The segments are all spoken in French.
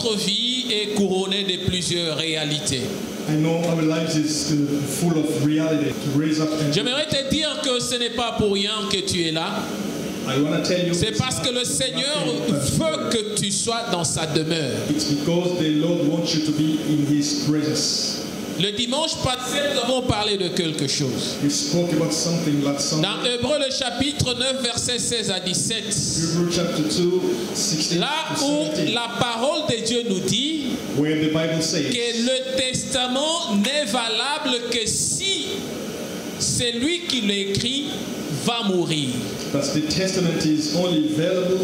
notre vie est couronnée de plusieurs réalités. I know our lives is full of reality. To raise up and J'aimerais te dire que ce n'est pas pour rien que tu es là. I want to tell you, C'est parce que le Seigneur veut que tu sois dans sa demeure. it's because the Lord wants you to be in His presence. Le dimanche passé, nous avons parlé de quelque chose. We spoke about something last Sunday. Dans Hébreux, le chapitre 9, versets 16 à 17. Hebrews chapter 2, 16 Là to où 17, la parole de Dieu nous dit where the Bible says que le testament n'est valable que si celui qui l'écrit va mourir. that the testament is only available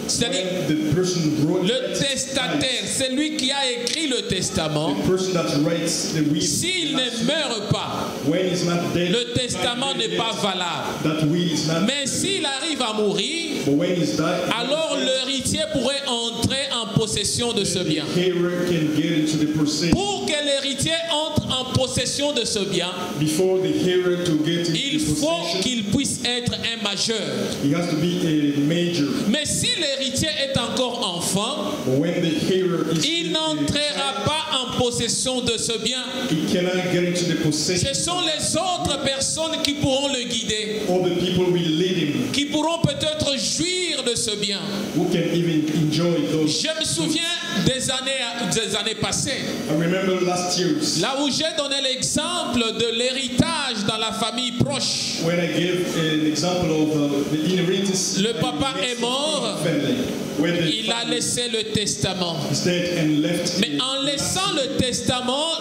C'est-à-dire, when the person wrote le it testataire, dies. celui qui a écrit le testament, The person that writes the will, s'il ne meurt pas, when he's not dead, le testament n'est pas valable. that will is not. Mais s'il arrive à mourir, But when he's died, alors l'héritier pourrait entrer en possession de ce bien. the heir can get into the possession. Pour que l'héritier entre en possession de ce bien, Before the heir to get into il the faut possession, qu'il puisse être un majeur. he has to be a major. Mais si l'héritier est encore enfant, But when the heir is il n'entrera pas en possession de ce bien. he cannot get into the Ce possession. sont les autres personnes qui pourront le guider, All the people will lead him, qui pourront peut-être jouir de ce bien. who can even enjoy those. Je me souviens des années passées, I remember last year's là où j'ai donné l'exemple de l'héritage dans la famille proche. when I gave an example of the inheritance. Le papa est mort, family, where the il a laissé le testament. is dead and left. Mais en laissant le testament,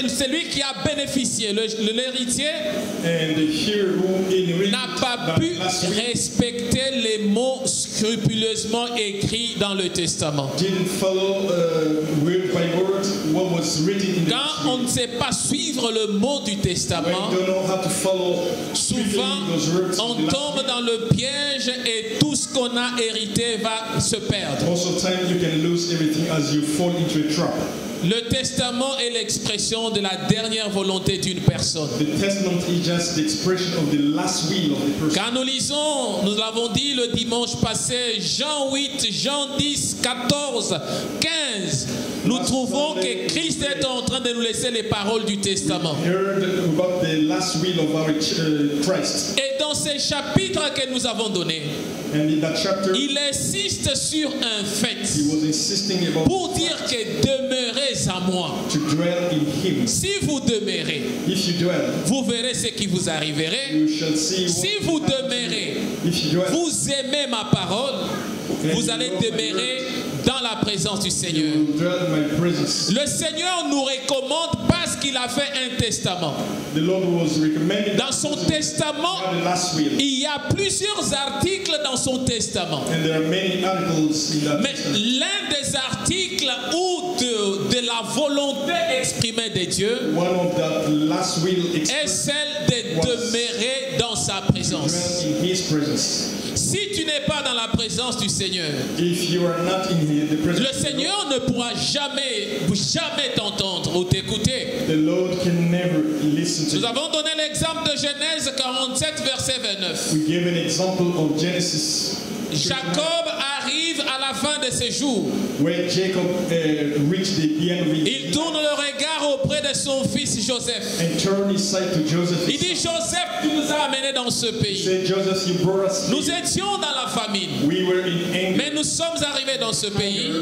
celui qui a bénéficié, l'héritier, And the heir who inherited n'a pas that pu last week respecter les mots scrupuleusement écrits dans le testament. didn't follow word by word what was written in the Quand on ne sait pas suivre le mot du when testament, you don't know how to follow souvent those words on in the last tombe dans le piège et tout ce qu'on a hérité va se perdre. most of the time you can lose everything as you fall into a trap. Le testament est l'expression de la dernière volonté d'une personne. The testament is just the expression of the last will of the person. Quand nous lisons, nous l'avons dit le dimanche passé, Jean 8, Jean 10, 14, 15, nous trouvons que Christ est en train de nous laisser les paroles du testament. We heard about the last will of our Christ. Et dans ces chapitres que nous avons donnés, And in that chapter, il insiste sur un fait he was insisting about pour dire que demeurez à moi. to dwell in him. Si vous demeurez, If you dwell, vous verrez ce qui vous arriverait. you shall see what Si vous demeurez, if you dwell, vous aimez ma parole, vous allez demeurer dans la présence du Seigneur. you will dwell in my presence. Le Seigneur nous recommande parce qu'il a fait un testament. The Lord was recommending Dans son testament, the last will. il y a plusieurs articles dans son testament. And there are many articles in that Mais testament. l'un des articles où de la volonté exprimée de Dieu One of that last will est expressed celle de demeurer dans sa présence. dwell in his presence. Si tu n'es pas dans la présence du Seigneur, If you are not in the le presence, Seigneur ne pourra jamais t'entendre ou t'écouter. the Lord can never listen to Nous you. avons donné l'exemple de Genèse 47, verset 29. We gave an example of Genesis Jacob arrive à la fin de ses jours. when Jacob reached the end of his Il tourne le regard auprès de son fils Joseph. and turned his sight to Joseph. Il dit, Joseph, tu nous as amenés dans ce He pays. said, Joseph, you brought us Nous here. étions dans la famine, We were in anger. mais nous sommes arrivés dans ce pays.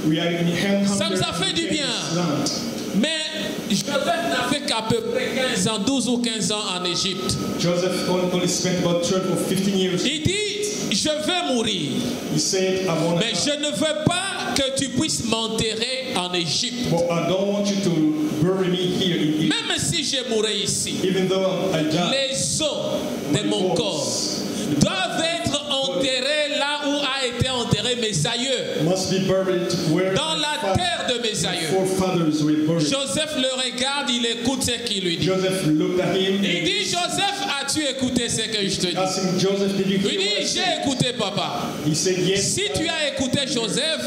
We are in hunger. Ça nous a fait du bien. Land. Mais Joseph n'a fait qu'à peu près 15 ans, 12 ou 15 ans en Égypte. Joseph only spent about 12 or 15 years. Il dit, je vais mourir, He said, I want mais je ne veux pas que tu puisses m'enterrer en Égypte. but I don't want you to bury me here in Egypt. Même si je mourrais ici, Even though I die, les os de mon corps doivent être enterrés là où a été enterré mes aïeux, must be buried where dans la terre de mes aïeux. forefathers were buried. Joseph le regarde, il écoute ce qu'il lui dit. Joseph looked at him Il and dit, Joseph, as-tu écouté ce que je te dis? asked him, Joseph, did you Il hear what I dit, said? j'ai écouté papa. He said, yes. Si tu as écouté Joseph,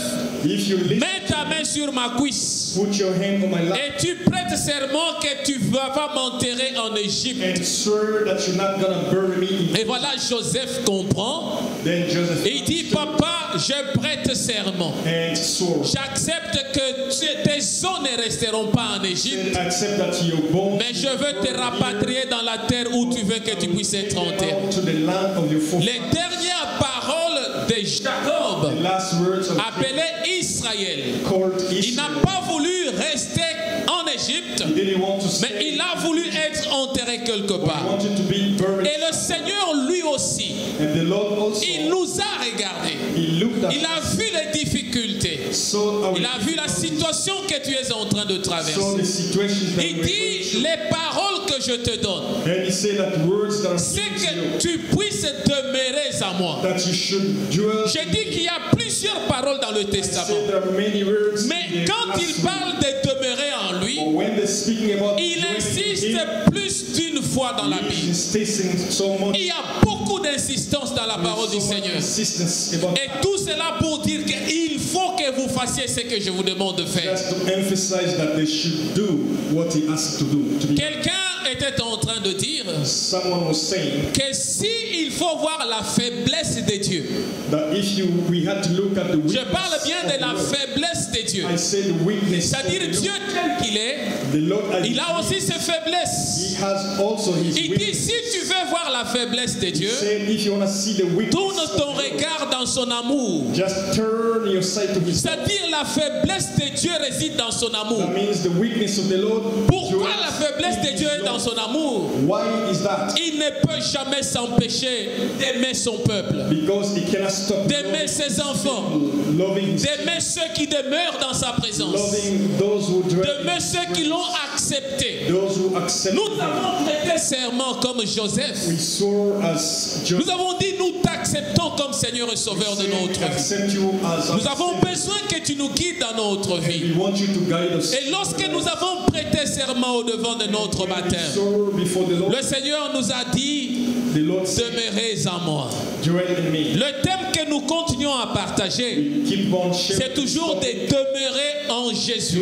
If you listen, mets ta main sur ma cuisse. put your hand on my lap et tu prêtes serment que tu vas pas m'enterrer en Égypte. and swear that you're not gonna bury me in Et voilà, Joseph comprend. Then Joseph Et il dit, papa, je prête serment. and swore. J'accepte que tes os ne resteront pas en Égypte, Said, accept that your bones mais je veux te rapatrier dans la terre où tu veux que tu puisses être enterré. to the land of your Les forefathers. dernières paroles de Jacob, The last words of appelé Israël, called il n'a Israel. pas voulu rester en Égypte, He didn't want to mais stay. il a voulu être enterré quelque He part. wanted to be buried. Et le Seigneur, lui aussi, And the Lord also, il nous a regardés. He looked at Il a vu les difficultés. saw our Il a vu la situation que tu es en train de saw traverser. the situations that Il we're going dit, through. les paroles que je te donne, And he said that words that I'm c'est giving to que you, tu puisses demeurer à moi. that you should dwell. J'ai dit qu'il y a plusieurs paroles dans le I Testament. said there are many words. Mais in the quand last il week. parle de demeurer en lui, But when they're speaking about il dwelling in insiste him, plus d'une fois dans la he's Bible. insisting so much. Il y a beaucoup d'insistance dans la parole du There's so much Seigneur. insistence about Et tout cela pour dire qu'il faut que vous fassiez ce que je vous demande de faire. just to emphasize that they should do what he asked to do. To be, Quelqu'un était en train de dire someone was saying que si il faut voir la faiblesse de Dieu, that if we had to look at the weakness, je parle bien de la of the Lord, faiblesse de Dieu, I say the weakness. of c'est-à-dire the Dieu Lord. tel qu'il est, The Lord, il a aussi ses faiblesses. He has also his Il dit, weakness. si tu veux voir la faiblesse de He Dieu, said, if you want to see the weakness, tourne of ton the Lord, regard dans son amour. just turn your sight to his. C'est-à-dire la faiblesse de Dieu réside dans son amour. That means the weakness of the Lord. Pourquoi dwells la faiblesse in de his Dieu est love. dans son amour? Why is that? Il ne peut jamais s'empêcher d'aimer son peuple, Because he cannot stop d'aimer ses enfants, loving his d'aimer ceux qui demeurent dans sa présence, loving those who dwell in d'aimer his ceux qui l'ont accepté. those who accept Nous him. avons prêté serment comme Joseph. We swore as Nous Joseph. avons dit, nous t'acceptons comme Seigneur et Sauveur de notre vie. Accept you as Nous our avons Savior. besoin que tu nous guides dans notre vie. We want you to guide us. Et lorsque nous avons prêté serment au devant de notre When we baptême, swore before the Lord, le Seigneur nous a dit, the Lord said, demeurez en moi. dwell in me. Le thème que nous continuons à partager, Keep on c'est sharing. toujours de demeurer en Jésus.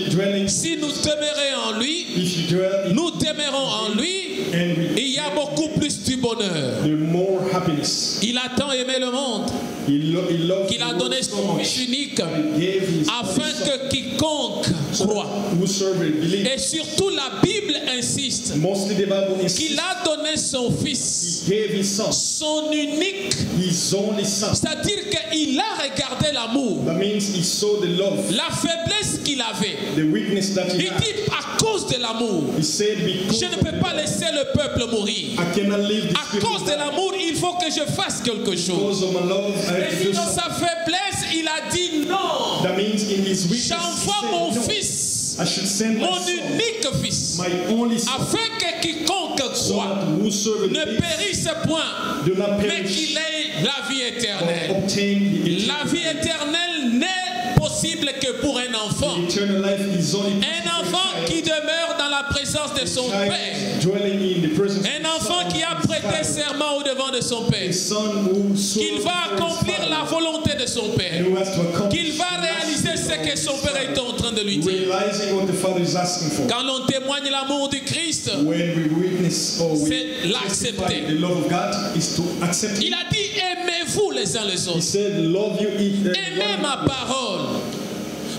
Dwelling. Si nous demeurons en lui, If you dwell in nous demeurons en lui, and we, il y a beaucoup plus du bonheur. the more happiness. Il a tant aimé le monde He loved qu'il a the donné world so son much. Fils unique He gave his afin only son, que quiconque croit. whosoever believe. Et surtout la Bible insiste Mostly the Bible qu'il insists a donné son Fils, he gave his son, son unique, his only son. c'est-à-dire qu'il a regardé l'amour, That means he saw the love, la faiblesse qu'il avait. the weakness that he Il had. dit à cause de l'amour, He said, because je ne peux pas laisser le peuple mourir. I cannot leave this À people cause de l'amour, il faut que je fasse quelque chose. because of my love. I have to Et do dans something. sa faiblesse, il a dit non. That means in his weakness, he J'envoie said, mon no, Fils, I should send my mon son, unique Fils, my only son, afin que quiconque so croit that whosoever ne believes périsse point, do not mais perish, qu'il ait la vie but éternelle. obtain the La vie éternelle n'est possible que pour un enfant. eternal life is only Un enfant qui demeure dans la présence de son child Père. dwelling in the presence Un of enfant qui a prêté serment au devant de son Père. a son who Qu'il va accomplir la volonté de son Père. who has to accomplish Qu'il va réaliser ce que son Père est en train de lui dire. realizing what the Father is asking for. Quand l'on témoigne l'amour du Christ, When we witness or we c'est l'accepter. testify the love of God is to accept il it. a dit aimez-vous les uns les He autres. said, love you, Aimez ma parole.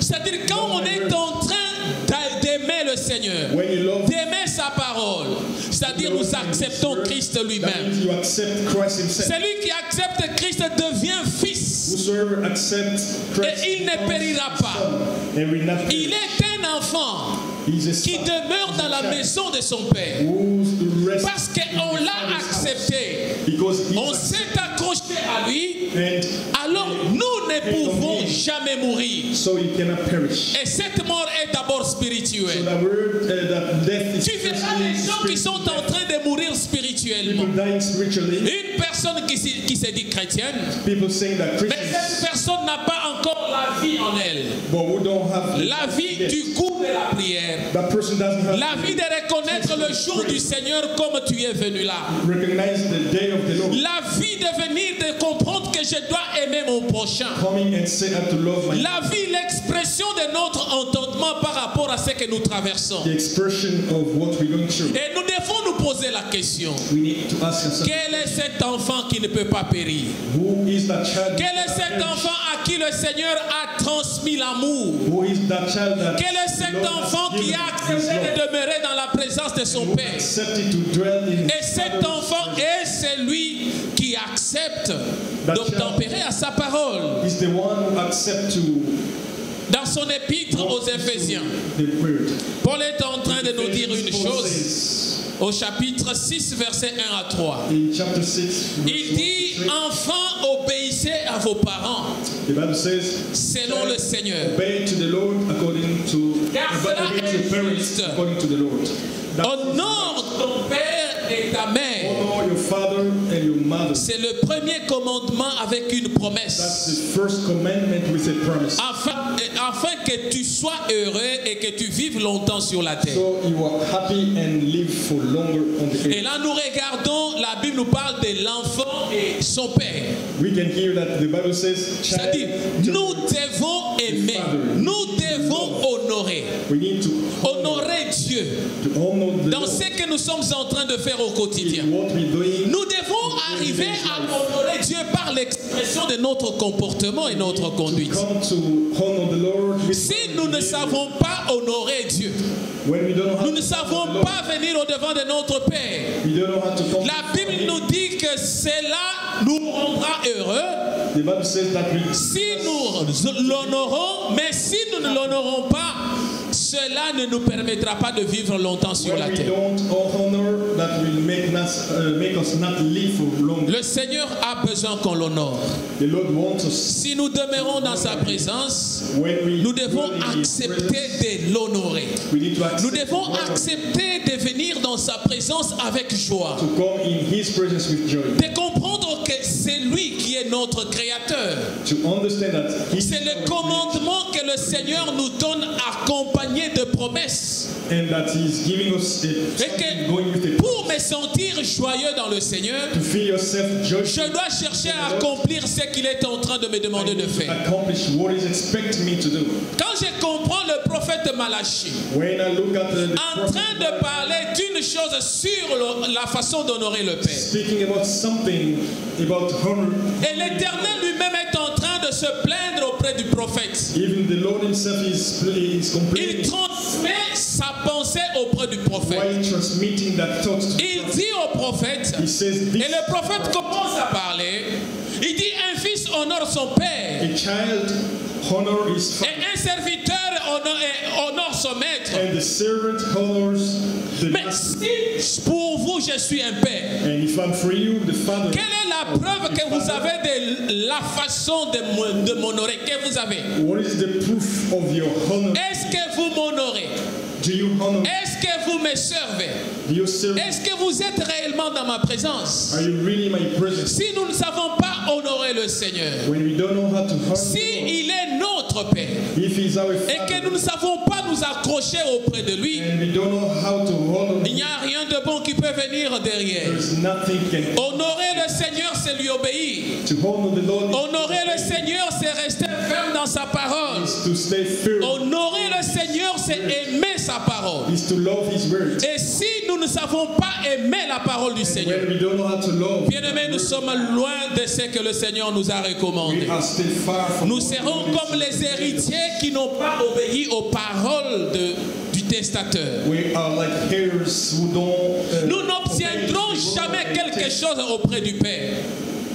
C'est-à-dire quand on est en train d'aimer le Seigneur, when you love, d'aimer sa parole, c'est-à-dire nous acceptons Christ that lui-même. means you accept Christ himself. Celui qui accepte Christ devient fils. Whosoever accepts Christ Et il ne becomes périra pas. son, and will not Il perish. est un enfant He's a qui son demeure dans la maison de son Père. who's rests Parce in qu'on the l'a Father's house. accepté. Because On he's s'est accroché à lui. and Alors nous ne pouvons jamais mourir. so he cannot perish. Et cette mort est d'abord So spirituelle. that word, that death is Tu verras les gens qui sont en train de mourir spirituellement. people dying spiritually. Une personne qui se dit chrétienne, People saying that mais cette Christians, personne n'a pas encore la vie en elle. but who don't have La vie death. du goût de la prière. That person doesn't have La vie de reconnaître le jour du Seigneur comme tu es venu là. recognize the day of the Lord. La vie de venir de comprendre que je dois aimer mon prochain. Coming and say I have to love my La vie, l'expression de notre entendement ce que nous traversons. the expression of what we're going through. Et nous devons nous poser la question. We need to ask ourselves, Quel est cet enfant qui ne peut pas périr? who is that child? Quel est cet enfant à qui le Seigneur a transmis l'amour? Who is that child that Quel est cet the Lord enfant has qui given a his accepté de love? demeurer dans la présence de son Who Père? accepted to dwell in Et his cet Father's enfant presence? est celui qui accepte d'obtempérer à sa parole. Is the one who accepts to Dans son épître aux Éphésiens, the word. Paul est en train de nous dire une Paul chose says au chapitre 6, versets 1 à 3. in chapter 6, Il dit, enfants, obéissez à vos parents the Bible says, selon le Seigneur. obey to the Lord according to, Car cela obey to est the parents juste. according to the Lord. Honore ton père et ta mère. Honor your father and your mother. C'est le premier commandement avec une That's promesse. the first commandment with a promise. Afin que tu sois heureux et que tu vives longtemps sur la terre. So you are happy and live for longer on the Et earth. là, nous regardons, la Bible nous parle de l'enfant et son père. We can hear that the Bible says, child, C'est-à-dire, nous devons aimer, nous devons honorer. we need to Honorer Dieu honor the dans Lord ce que nous sommes en train de faire au quotidien. in what we're doing. Nous devons arriver à honorer Dieu par l'expression de notre comportement et notre conduite. Come to honor the Lord with Si nous ne savons pas honorer Dieu, when we don't know how nous ne to savons honor the Lord, pas venir au devant de notre Père. we don't know how to come La before Bible Him. nous dit que cela nous rendra heureux The Bible says that we si nous l'honorons, mais si nous ne l'honorons pas, cela ne nous permettra pas de vivre longtemps sur la when we terre. don't honor, that will make us not live for long. Le Seigneur a besoin qu'on l'honore. The Lord wants us. Si nous demeurons dans sa présence, When we nous devons dwell in His accepter presence, de l'honorer. we need to accept Nous devons to honor, accepter de venir dans sa présence avec joie. to come in His presence with joy. De comprendre que c'est lui qui est notre créateur. To understand that He C'est le commandement que le Seigneur nous donne accompagné de promesses. and that He is giving us Et something going with que it. pour me sentir joyeux dans le Seigneur, To feel yourself joyful. je dois chercher à accomplir ce qu'il est en train de me demander de faire. Accomplish what He's expecting me to do. Quand je comprends le prophète Malachie When I look at the en train de parler d'une chose sur la façon d'honorer le Père, speaking about something about honor, et l'Éternel lui-même est en train de se plaindre auprès du prophète. even the Lord Himself is Il complaining transmet sa pensée auprès du prophète. while transmitting that thought to Il dit au prophète, He says et this, le prophète commence à parler, il dit un fils honore son père, a child honor his father, et un serviteur honore son maître. and the servant honors the Mais master. si pour vous je suis un père, And if I'm for you, the father, quelle est la preuve que vous avez de la façon de m'honorer que vous avez? what is the proof of your honor? Est-ce que vous m'honorez? Do you honor? Est-ce que vous me servez? Do you serve? Est-ce que vous êtes réellement dans ma présence? Are you really in my presence? Si nous ne savons pas honorer le Seigneur, When we don't know how to honor si the Lord, il est notre Père if He's our et que nous ne Father, savons pas nous accrocher auprès de lui, and we don't know how to honor il n'y a rien de bon qui peut venir derrière. there's nothing can. Honorer le Seigneur, c'est lui obéir. To honor the Lord Honorer le Seigneur, c'est rester ferme dans sa parole. is to stay firm, Honorer le Seigneur, c'est aimer sa parole. is to love His word. Et si nous ne savons pas aimer la parole du Seigneur, When we don't know how to love, bien-aimés, nous sommes loin de ce que le Seigneur nous a recommandé. we are still far from. Nous serons comme les héritiers qui n'ont pas obéi aux paroles du testateur. We are like heirs who don't. Nous n'obtiendrons jamais quelque chose auprès du Père.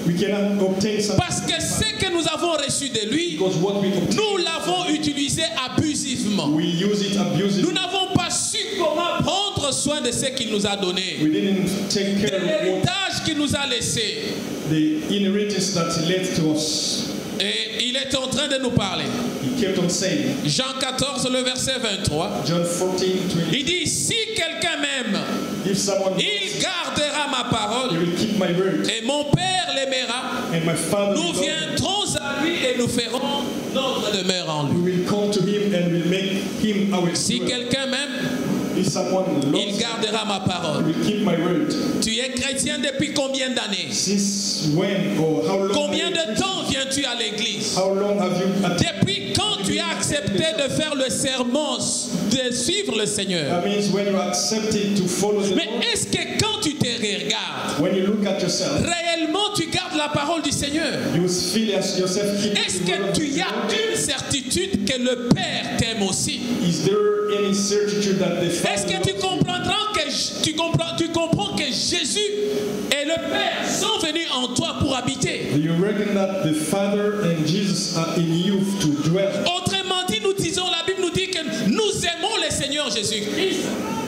We cannot obtain something Parce que ce que nous avons reçu de lui, because what we obtain, nous l'avons utilisé abusivement. we use it abusively. Nous n'avons pas su comment prendre soin de ce qu'il nous a donné. We didn't take De care of l'héritage qu'il nous a laissé. the inheritance that He left to us. Et il est en train de nous parler. He kept on saying, Jean 14, le verset 23. John 14:20. Il dit, si quelqu'un m'aime, If someone il gardera ma He parole will keep my word, et mon Père l'aimera. and my Father Nous will love him. viendrons à lui et nous ferons notre demeure en lui. We will come to Him and will make Him our Si dwelling. quelqu'un m'aime, If someone il loves me, gardera ma he parole. will keep my word. Tu es chrétien depuis combien d'années? Since when or how long? Combien are you de Christian? temps viens-tu à l'église? How long have you attended? Depuis quand tu as accepté de faire le serment, de suivre le Seigneur? That means when you accepted to follow the Mais Lord. est-ce que quand tu te regardes, When you look at yourself, réellement tu gardes la parole du Seigneur? you feel yourself keeping Est-ce the word que of tu the as Lord. une certitude que le Père t'aime aussi? Is there any certitude that the Est-ce Father que tu loves you? comprendras que tu comprends que Jésus et le Père sont venus en toi pour habiter? Do you reckon that the Father and Jesus are in you to dwell? Autrement dit, nous disons, la Bible nous dit que nous aimons le Seigneur Jésus-Christ.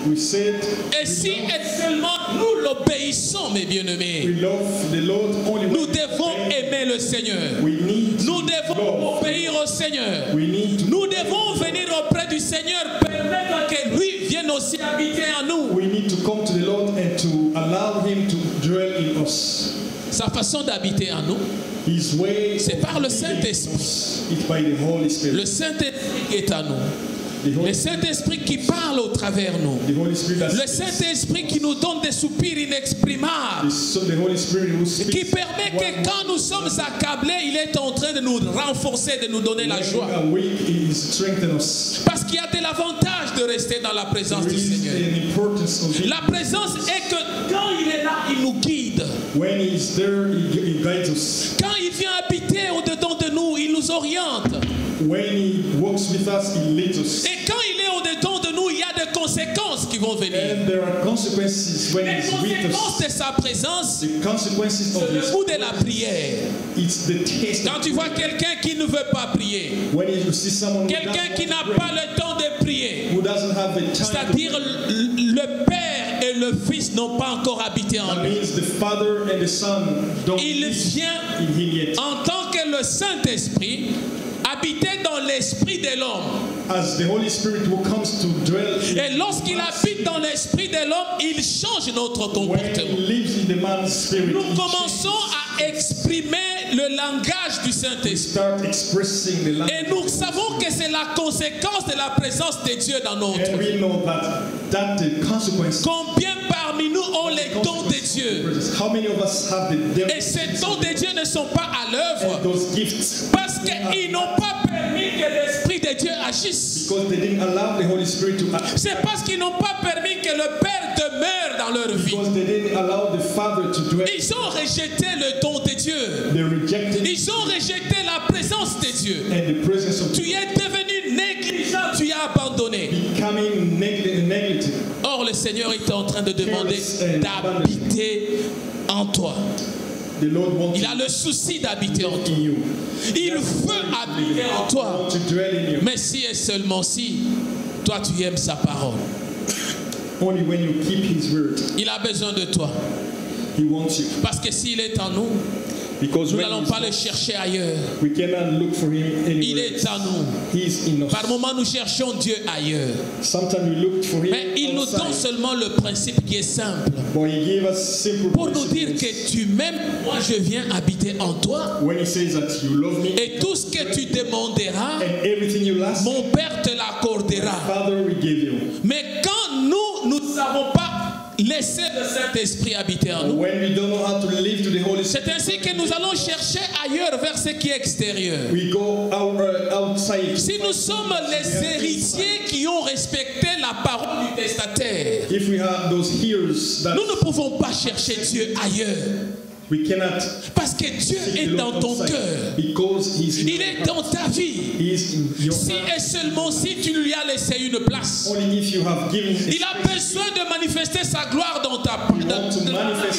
We said Et si et seulement nous l'obéissons, mes bien-aimés, we love the Lord only nous when devons aimer le Seigneur. we need to Nous devons love. obéir au Seigneur. We need to Nous devons venir auprès du Seigneur, permettre que lui vienne aussi habiter en nous. we need to come to the Lord and to allow Him to dwell in us. Sa façon d'habiter en nous, His way c'est par le of living Saint-Esprit. us is by the Holy Spirit. Le Saint-Esprit qui est en nous. The Le Holy, Saint-Esprit qui parle au travers nous. the Holy Spirit that Le speaks. Saint-Esprit qui nous donne des soupirs inexprimables. The Holy Spirit who speaks. Qui permet que quand nous sommes accablés, il est en train de nous renforcer, de nous donner la joie. When we are weak, He strengthens us. Parce qu'il y a de l'avantage de rester dans la présence There du is Seigneur. an importance of Him. La présence est que quand il est là, il nous guide. When He is there, He guides us. Quand il vient habiter au-dedans de nous, il nous oriente. When He walks with us, He leads us. Et quand il est au-dedans de nous, il y a des conséquences qui vont venir. And there are consequences when Les He's with conséquences us. de sa présence, The consequences of c'est le His goût de la prière. it's the taste. Quand tu vois quelqu'un qui ne veut pas prier, When you see someone who quelqu'un qui doesn't n'a pray, pas le temps de prier, who doesn't have the time to c'est-à-dire pray, le Père et le Fils n'ont pas encore habité en that lui. means the Father and the Son don't Il live vient in Him yet. en tant que le Saint-Esprit habiter dans l'esprit de l'homme. As the Holy Spirit who comes to dwell Et in lorsqu'il habite dans l'esprit de l'homme, il change notre when comportement. He lives in the man's spirit, Nous he commençons à exprimer le langage du Saint-Esprit. start expressing the Et language. nous savons que c'est la conséquence de la présence de Dieu dans notre And vie. we know that the consequence. Combien parmi nous ont les dons de Dieu? How many of us have the Et ces dons de Dieu ne sont pas à l'œuvre and those gifts? parce qu'ils n'ont pas permis que l'Esprit de Dieu agisse. Because they didn't allow the Holy Spirit to act. C'est parce qu'ils n'ont pas permis que le Père demeure dans leur vie. Because they didn't allow the Father to dwell. Ils ont rejeté le don de Dieu. They rejected Ils ont rejeté la présence de Dieu. and the presence of Tu es devenu négligent, tu as abandonné. becoming negligent. Or, le Seigneur est en train de demander d'habiter en toi. The Lord wants Il a le souci d'habiter en to toi. in you. Il veut habiter en toi. Want to dwell in you. Mais si et seulement si, toi tu aimes sa parole. Only when you keep His word, Il a besoin de toi. He wants you. Parce que s'il est en nous, Because nous when n'allons he's pas not, le chercher ailleurs. we cannot look for Him Il anywhere. est en nous. He's in us. Par moments, nous cherchons Dieu ailleurs. Sometimes we look for Him Mais il nous donne outside, seulement le principe qui est simple. but He gave us simple Pour nous dire principles. que tu m'aimes, moi je viens habiter en toi. When He says that you love me, Et tout ce que tu demanderas, and everything you ask, mon Père te l'accordera. Father will give you. Mais quand nous ne savons pas laisser le Saint-Esprit habiter en nous, When we don't know how to live to the Holy Spirit, c'est ainsi que nous allons chercher ailleurs vers ce qui est extérieur. we go outside. Si nous sommes les héritiers qui ont respecté la parole du testataire, If we have those hearers that nous ne pouvons pas chercher Dieu ailleurs. we cannot Parce que Dieu seek est the dans Lord ton outside, cœur. because He's in Il your est heart. dans ta vie. He is in your Si heart. et seulement si tu lui as laissé une place. Only if you have given Il a besoin de manifester sa gloire dans ta vie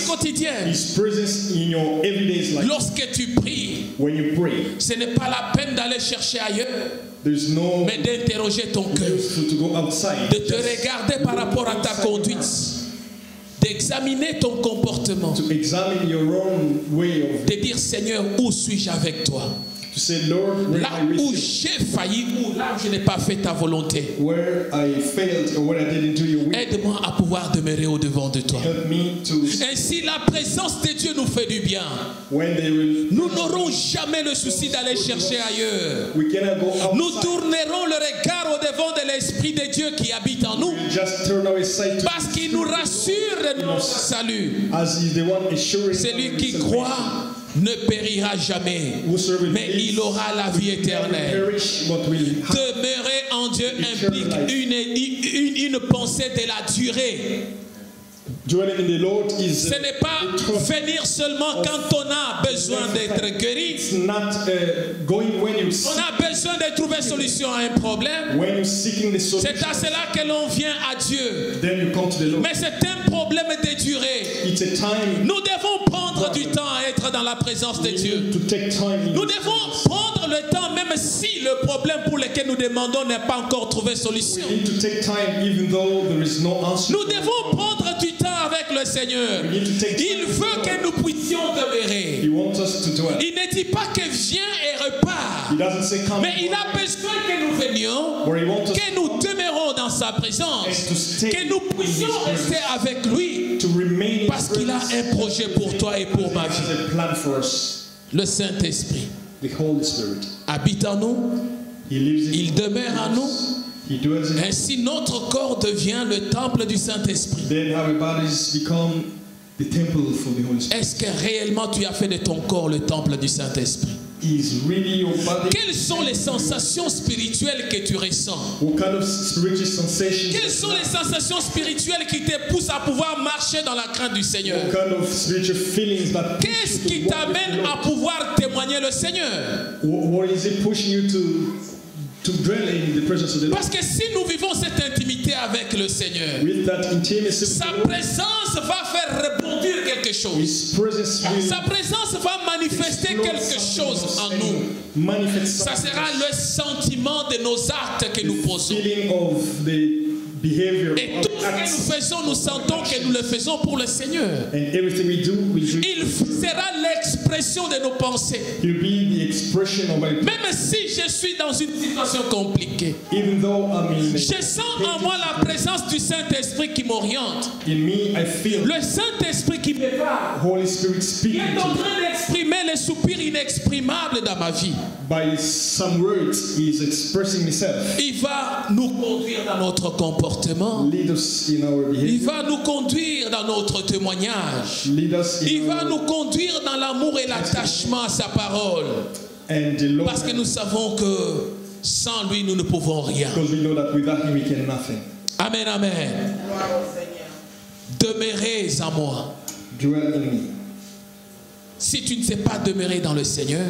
quotidienne. His presence in your everyday's life. Lorsque tu pries, When you pray, ce n'est pas la peine d'aller chercher ailleurs, there's no mais d'interroger ton cœur, use to go outside. de te regarder par rapport à ta conduite, d'examiner ton comportement, To examine your own way of, de dire Seigneur, où suis-je avec toi? To say, Lord, where Là I où missed j'ai failli ou là où je n'ai pas fait ta volonté. you, where I failed or where I didn't do your will, Aide-moi à pouvoir demeurer au-devant de toi. help me to, Ainsi, la présence de Dieu nous fait du bien. when they will, Nous n'aurons jamais le souci d'aller chercher ailleurs. we cannot go Nous outside. tournerons le regard au-devant de l'Esprit de Dieu qui habite en nous. We'll just turn our sight to Parce qu'il nous rassure de notre salut. as is the one assuring Celui our qui salvation. croit ne périra jamais, Whosoever mais believes il aura la vie will never éternelle. perish, but will have Demeurer en Dieu implique une pensée de la durée. dwelling in the Lord is Ce n'est pas venir seulement quand on a besoin d'être guéri. it's not going when you On a besoin de trouver solution à un problème. when you're seeking the solution, C'est à cela que l'on vient à Dieu. then you come to the Lord. Mais c'est un problème de durée. It's a time Nous devons prendre du temps à être dans la présence de we Dieu. need to take time in Nous His devons presence. prendre le temps même si le problème pour lequel nous demandons n'a pas encore trouvé We solution. need to take time even though there is no answer. Nous devons prendre du temps avec le Seigneur. We need to take time Il veut que nous puissions demeurer. He wants us to dwell. Il ne dit pas que viens et repars. He doesn't say come, Mais il a besoin que nous venions, where he wants us que nous demeurons dans sa présence, and to stay que nous in puissions His rester presence, avec lui, to remain in parce His qu'il a presence. un projet pour toi et pour ma He vie. has a plan for us. Le Saint-Esprit The Holy Spirit. habite en nous, He lives in il demeure en nous. He dwells in us. Ainsi, notre corps devient le temple du Saint-Esprit. Then our bodies become the temple for the Holy Spirit. Est-ce que réellement tu as fait de ton corps le temple du Saint-Esprit? Is really your body? Quelles sont les sensations spirituelles que tu ressens? What kind of spiritual sensations? Quelles sont les sensations spirituelles qui te poussent à pouvoir marcher dans la crainte du Seigneur? What kind of spiritual feelings that push Qu'est-ce you qui to walk with t'amène the à Lord? pouvoir témoigner le Seigneur? What is it pushing you to dwell in the presence of the Lord? Parce que si nous vivons cette intimité avec le Seigneur, With that intimacy with sa the Lord, présence va faire rebondir quelque chose. His presence will Sa présence va manifester explode quelque chose something en and nous. manifest Ça something. sera le sentiment de nos actes que nous posons. Feeling of the behavior Et of tout ce que acts, nous faisons, nous sentons que nous le faisons pour le Seigneur. and everything we do Il sera l'expression de nos pensées. will be the expression of my. Même si je suis dans une situation compliquée, Even though I'm in, je sens en moi la présence du Saint-Esprit qui m'oriente. in me, I feel Le Saint-Esprit qui me parle. Holy Spirit Il speaking est to en me. train d'exprimer les soupirs inexprimables dans ma vie. By some words, He is expressing Himself. Il va nous conduire dans notre comportement. Lead us in our Il behavior. va nous conduire dans notre témoignage. Lead us in Il va our, nous conduire dans l'amour et l'attachement à sa parole. and the Lord, Parce que nous savons que sans lui, nous ne pouvons rien. because we know that without Him we can nothing. Amen, amen. Demeurez en moi. Dwell in me. Si tu ne sais pas demeurer dans le Seigneur,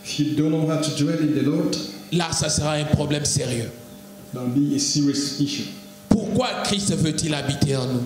If you don't know how to dwell in the Lord, là, ça sera un problème sérieux. that'll be a serious issue. Pourquoi Christ veut-il habiter en nous?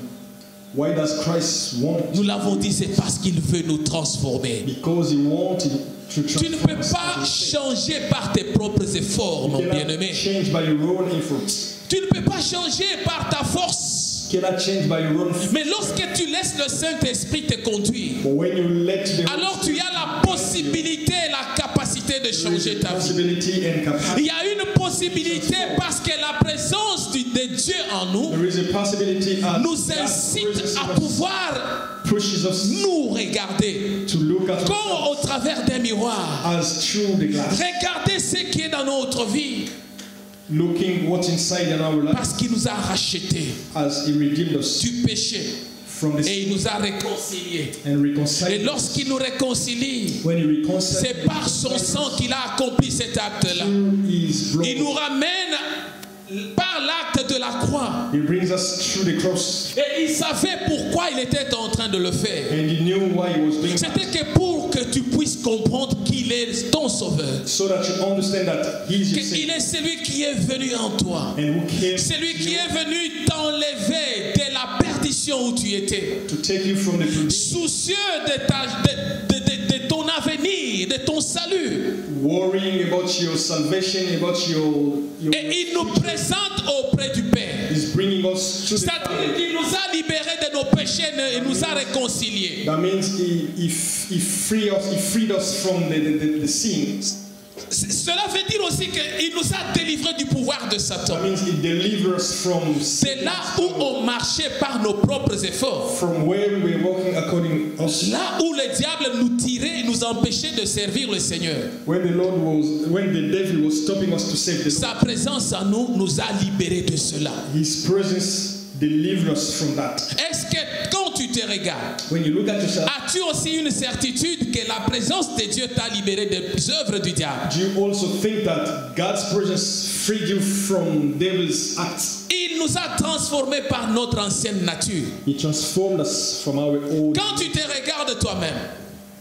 Why does Christ want? Nous l'avons dit, c'est parce qu'il veut nous transformer. Because He wanted to Tu ne transform peux us. pas changer par tes propres efforts, mon You cannot bien-aimé. change by your own efforts. Tu ne peux pas changer par ta force. You cannot change by your own. Mais lorsque tu laisses le Saint-Esprit te conduire, But when you let the alors tu as la possibilité et la capacité de changer ta vie. possibility and Il capacity, y a une possibilité parce que la présence de Dieu en nous there is a possibility nous incite à pouvoir pushes us nous regarder to look at comme au travers d'un miroir. as through the glass, Regardez ce qui est dans notre vie looking what's inside in our life, parce qu'il nous a rachetés as He redeemed us du péché from the et sin il nous a réconciliés. and Et reconciled us. lorsqu'il nous réconcilie, When He reconciled c'est par son sang qu'il a accompli cet acte-là. through His blood, Il nous ramène par l'acte de la croix. He brings us through the cross, Et il savait pourquoi il était en train de le faire. and He knew why He was doing that, C'était que pour que tu puisses comprendre qu'il est ton sauveur. so that you understand that He is your Qu'il Savior est celui qui est venu en toi. and who came Celui qui est venu t'enlever de la perdition où tu étais. to take you from the perdition, Soucieux de ton avenir, de ton salut. worrying about your salvation, about your Et il nous présente auprès du Père. is bringing us to the C'est-à-dire Father. qu'il nous a libérés de nos péchés et nous a réconciliés. That means he freed us from the sins. Cela veut dire aussi qu'il nous a délivrés du pouvoir de Satan. That means He delivers us from C'est là où on marchait par nos propres efforts. from where we were walking according us. Là où le diable nous tirait et nous empêchait de servir le Seigneur. When the devil was stopping us to save the Lord, Sa présence en nous a libérés de cela. His presence delivered us from that. Est-ce que quand tu te regardes, When you look at yourself, as-tu aussi une certitude que la présence de Dieu t'a libéré des œuvres du diable? do you also think that God's presence freed you from devil's acts? Il nous a transformés par notre ancienne nature. He transformed us from our old. Quand tu te regardes toi-même,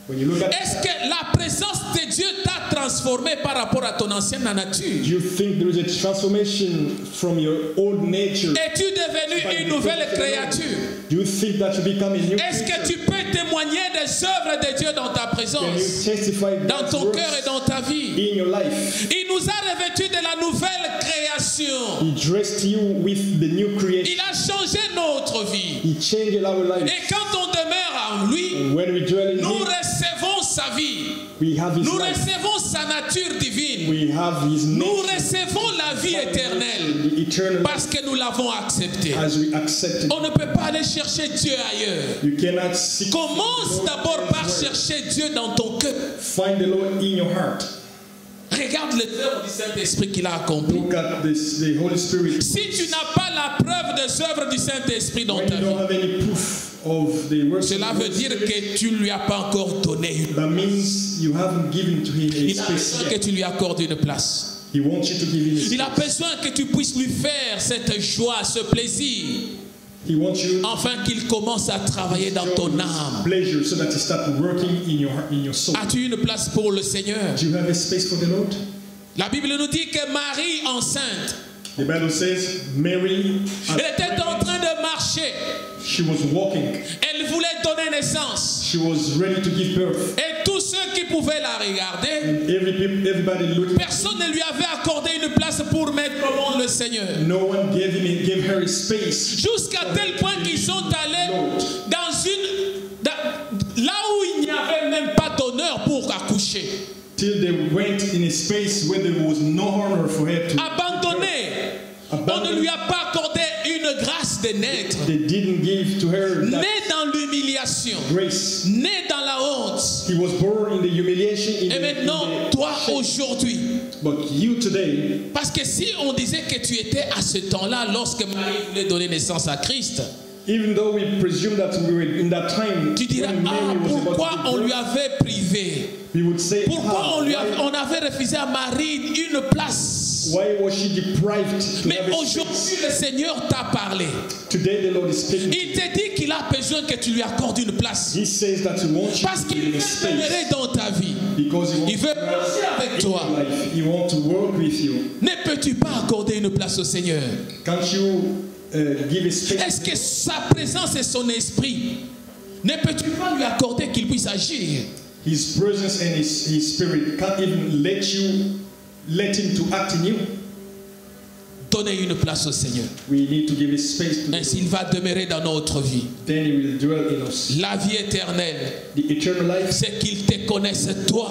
When you look at est-ce que la présence de Dieu t'a transformé par rapport à ton ancienne nature? do you think there is a transformation from your old nature? Es-tu devenu une nouvelle créature? Do you think that you become a new Est-ce que creature? tu peux témoigner des œuvres de Dieu dans ta Can you présence, testify dans God's ton works cœur et dans ta vie? in your life? Il nous a revêtus de la nouvelle création. He dressed you with the new creation. Il a changé notre vie. He changed our life. Et quand on demeure en lui, And when we dwell in nous Him, recevons sa vie. we have His Nous life. recevons sa nature divine. We have His Nous nature, recevons la vie éternelle the eternal life, parce que nous l'avons accepté. as we accept it. On ne peut pas aller chercher Dieu ailleurs. You cannot seek Commence d'abord par chercher Dieu dans ton cœur. Find the Lord in your heart. Regarde l'œuvre du Saint-Esprit qu'il a accompli. Look at this, the Holy Spirit. Si tu n'as pas la preuve des œuvres du Saint-Esprit dans When ta you don't vie, have any proof of the works of cela the veut Holy dire Spirit, que tu ne lui as pas encore donné une. that means you haven't given to Him a Il a space besoin que yet. tu lui accordes une place. He wants you to give Him a Il a space. besoin que tu puisses lui faire cette joie, ce plaisir, He wants you afin qu'il commence à travailler dans ton âme. pleasure so that you start working in your soul. As-tu une place pour le Seigneur? Do you have a space for the Lord? La Bible nous dit que Marie enceinte, The Bible says Mary, elle était en train de marcher. she was walking. Elle voulait donner naissance. She was ready to give birth. Et tous ceux qui pouvaient la regarder, And everybody looked. personne ne lui avait accordé une place pour mettre au monde le Seigneur. No one gave her a space. Jusqu'à tel point qu'ils sont allés là où il n'y avait même pas d'honneur pour accoucher. Till they went in a space where there was no honor for her to. Abandonnée. On ne lui a pas accordé une grâce de naître. They didn't give to her that Né dans l'humiliation. grace. Né dans la honte. He was born in the humiliation. Et maintenant, toi aujourd'hui. But you today, Parce que si on disait que tu étais à ce temps-là, lorsque Marie voulait donner naissance à Christ, even though we presume that we were in that time, tu diras, when Mary ah, was about pourquoi to on give lui birth, avait privé? we would say, Pourquoi why on avait refusé à Marie une place? was she deprived to Mais have a aujourd'hui, space? le Seigneur t'a parlé. Today the Lord is speaking. Il te dit qu'il a besoin que tu lui accordes une place. He says that he wants you Parce to qu'il give him veut a space demeurer dans ta vie. because he wants Il veut marcher avec in toi. your life. He wants to work with you. Ne peux-tu pas accorder une place au Seigneur? Can't you give a space? Est-ce que sa présence et son esprit, ne peux-tu pas lui accorder qu'il puisse agir? His presence and his spirit can't even let him to act in you. Donnez une place au Seigneur. We need to give a space to Ainsi, him. il va demeurer dans notre vie. Then he will dwell in us. La vie éternelle, The eternal life c'est qu'il te connaisse toi,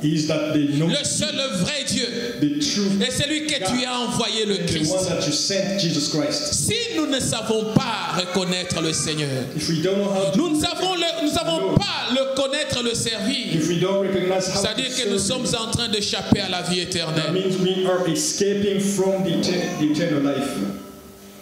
is that they know le seul vrai Dieu, the truth et celui que tu as envoyé, le and the Christ. one that you sent, Jesus Christ. Si nous ne savons pas reconnaître le Seigneur, If we don't know how to, nous ne savons pas le connaître, le servir, if we don't recognize how to c'est-à-dire que nous serve sommes him, en train d'échapper à la vie that éternelle. means we are escaping from the eternal life.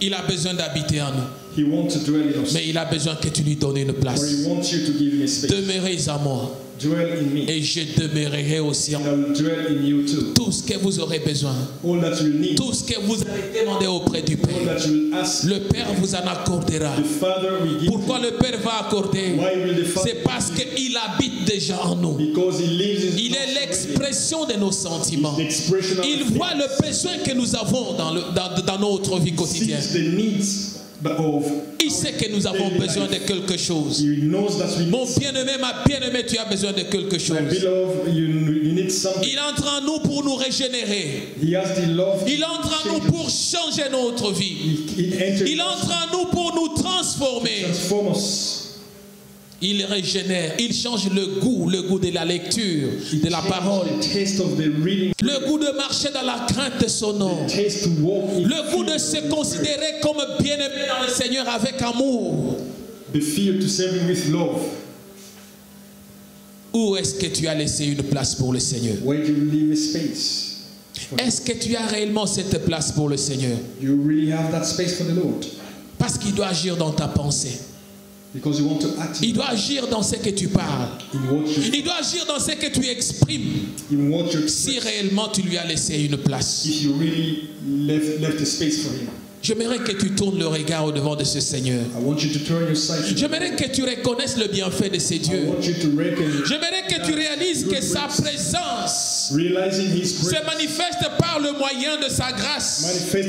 Il a besoin d'habiter en nous, He wants to dwell in us. mais il a besoin que tu lui donnes une Or place. he wants you to give him a space. Demeurez en moi, Dwell in me. et je demeurerai aussi en And I will dwell in you too. tout ce que vous aurez besoin, All that you need, tout ce que vous allez demander auprès du all Père. that you will ask, Le Père vous en accordera. the Father will give Pourquoi you. le Père va accorder? Why will the Father? C'est parce qu'il habite déjà en nous. Because he lives in Il est us already. l'expression de nos sentiments. The expression of Il voit le besoin que nous avons dans notre vie quotidienne. sees the needs of. Il sait que nous avons besoin de quelque chose. He knows that we Mon need. bien-aimé, ma bien-aimée, tu as besoin de quelque My chose. beloved, you need something. Il entre en nous pour nous régénérer. He has the love. Il entre en nous pour changer notre vie. He enters. Il entre en nous pour nous transformer. Transform us. Il régénère, il change le goût de la lecture, de la parole. Le goût de marcher dans la crainte de son nom. Le goût de se considérer comme bien-aimé dans le Seigneur avec amour. The fear to serve him with love. Où est-ce que tu as laissé une place pour le Seigneur? Where do you leave a space? Est-ce que tu as réellement cette place pour le Seigneur? You really have that space for the Lord? Parce qu'il doit agir dans ta pensée. Because you want to act. Il doit agir dans ce que tu parles. Il doit agir dans ce que tu exprimes. Si réellement tu lui as laissé une place. If you really left a space for him. J'aimerais que tu tournes le regard au devant de ce Seigneur. J'aimerais que tu reconnaisses le bienfait de ces dieux. J'aimerais que tu réalises que sa présence se manifeste par le moyen de sa grâce. Et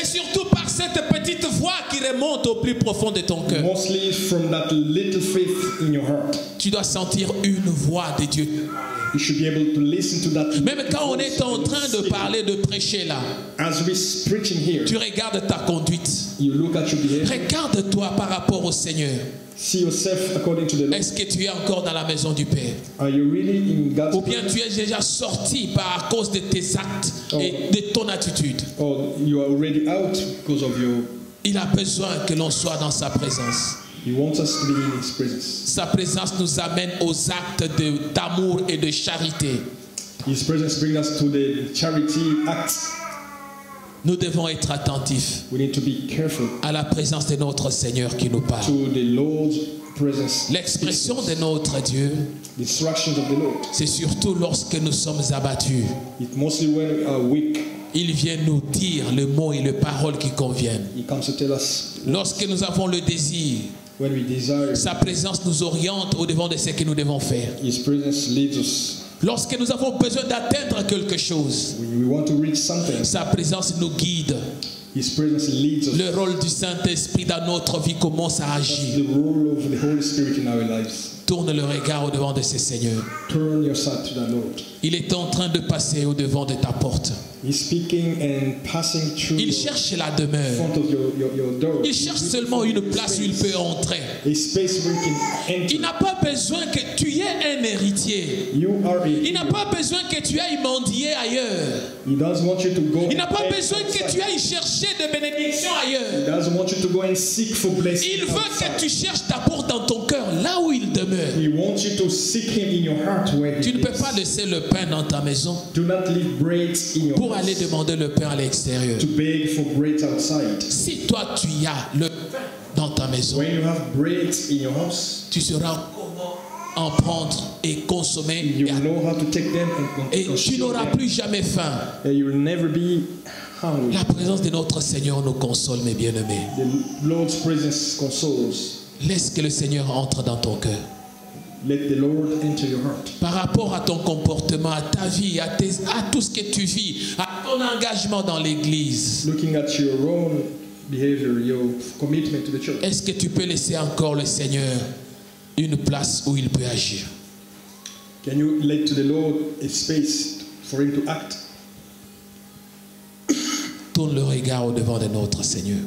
surtout par cette petite voix qui remonte au plus profond de ton cœur. Tu dois sentir une voix de Dieu. You should be able to listen to that. Même quand on est en train de parler, de prêcher là, as we're preaching here, tu regardes ta conduite. You look at your behavior. Regarde-toi par rapport au Seigneur. See yourself according to the Lord. Est-ce que tu es encore dans la maison du Père? Are you really in God's Ou bien tu es déjà sorti à cause de tes actes et de ton attitude? Or you are already out because of your... Il a besoin que l'on soit dans sa présence. He wants us to be in his presence. Sa présence nous amène aux actes d'amour et de charité. His presence brings us to the charity acts. Nous devons être attentifs We need to be careful à la présence de notre Seigneur qui nous parle. To the Lord's presence. L'expression de notre Dieu, c'est surtout lorsque nous sommes abattus. It's mostly when we are weak. Il vient nous dire le mot et les paroles qui conviennent. He comes to tell us. Lorsque nous avons le désir, when we desire, sa présence nous oriente au devant de ce que nous devons faire. His presence leads us. Lorsque nous avons besoin d'atteindre quelque chose, we want to reach something, sa présence nous guide. His presence leads us. Le rôle du Saint-Esprit dans notre vie commence à agir. The role of the Holy Spirit in our lives. Tourne le regard au devant de ce Seigneur. Turn your sight to the Lord. Il est en train de passer au devant de ta porte. He's speaking and passing through. Il cherche la demeure. Front of your door. Il cherche seulement une place où il peut entrer. A space where he can enter. Il n'a pas besoin que tu aies un héritier. Il n'a pas besoin que tu ailles mendier ailleurs. He doesn't want you to go. Il n'a pas besoin que tu ailles chercher des bénédictions ailleurs. He doesn't want you to go and seek for blessing. Il veut que tu cherches d'abord dans ton cœur, là où il demeure. He wants you to seek him in your heart where he Tu ne peux pas laisser le pain dans ta maison. Do not leave bread in your pour aller demander le pain à l'extérieur. To beg for bread outside. Si toi tu as le pain dans ta maison, when you have bread in your house, tu sauras comment en prendre et consommer. You know how to take them et tu n'auras plus jamais faim. You will never be hungry. La présence de notre Seigneur nous console, mes bien-aimés. The Lord's presence consoles. Laisse que le Seigneur entre dans ton cœur. Let the Lord enter your heart. Par rapport à ton comportement, à ta vie, à tout ce que tu vis, à ton engagement dans l'église. Looking at your own behavior, your commitment to the church. Est-ce que tu peux laisser encore le Seigneur une place où il peut agir? Can you let to the Lord a space for him to act? Tourne le regard au devant de notre Seigneur.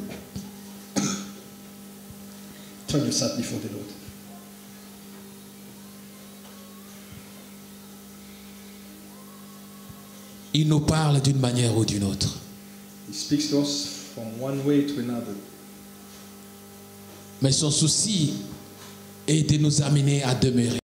Turn your sight before the Lord. Il nous parle d'une manière ou d'une autre. He speaks to us from one way to another. Mais son souci est de nous amener à demeurer.